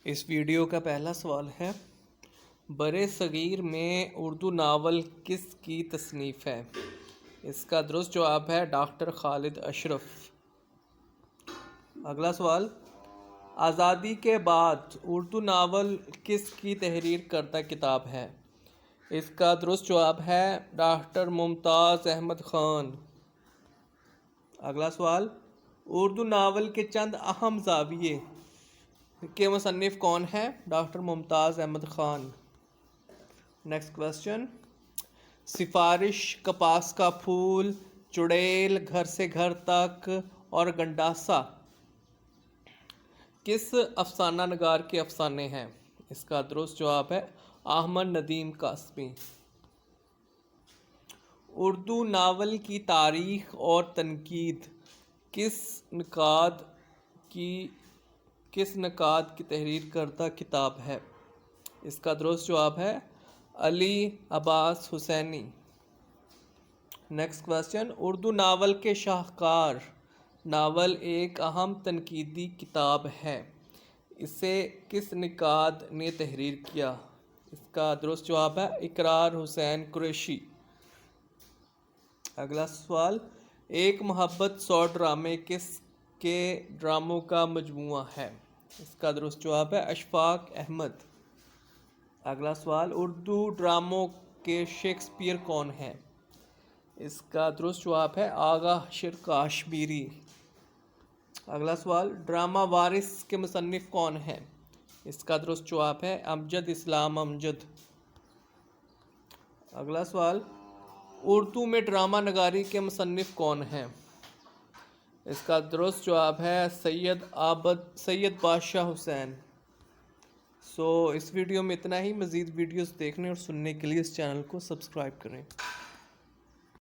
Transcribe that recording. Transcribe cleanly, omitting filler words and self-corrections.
اس video کا پہلا سوال ہے، برِ صغیر میں اردو ناول کس کی تصنیف ہے؟ اس کا درست جواب ہے ڈاکٹر خالد اشرف۔ اگلا سوال، آزادی کے بعد اردو ناول کس کی تحریر کردہ کتاب ہے؟ اس کا درست جواب ہے ڈاکٹر ممتاز احمد خان۔ اگلا سوال، اردو ناول کے چند اہم زاویے کے مصنف کون ہیں؟ ڈاکٹر ممتاز احمد خان۔ نیکسٹ کویسچن، سفارش، کپاس کا پھول، چڑیل، گھر سے گھر تک اور گنڈاسا کس افسانہ نگار کے افسانے ہیں؟ اس کا درست جواب ہے احمد ندیم قاسمی۔ اردو ناول کی تاریخ اور تنقید کس نقاد کی تحریر کردہ کتاب ہے؟ اس کا درست جواب ہے علی عباس حسینی۔ نیکسٹ کویسچن، اردو ناول کے شاہکار ناول ایک اہم تنقیدی کتاب ہے، اسے کس نقاد نے تحریر کیا؟ اس کا درست جواب ہے اقرار حسین قریشی۔ اگلا سوال، ایک محبت 100 ڈرامے کس کے ڈراموں کا مجموعہ ہے؟ اس کا درست جواب ہے اشفاق احمد۔ اگلا سوال، اردو ڈراموں کے شیکسپیئر کون ہیں؟ اس کا درست جواب ہے آغا حشر کاشمیری۔ اگلا سوال، ڈرامہ وارث کے مصنف کون ہیں؟ اس کا درست جواب ہے امجد اسلام امجد۔ اگلا سوال، اردو میں ڈرامہ نگاری کے مصنف کون ہیں؟ اس کا درست جواب ہے سید بادشاہ حسین۔ اس ویڈیو میں اتنا ہی۔ مزید ویڈیوز دیکھنے اور سننے کے لیے اس چینل کو سبسکرائب کریں۔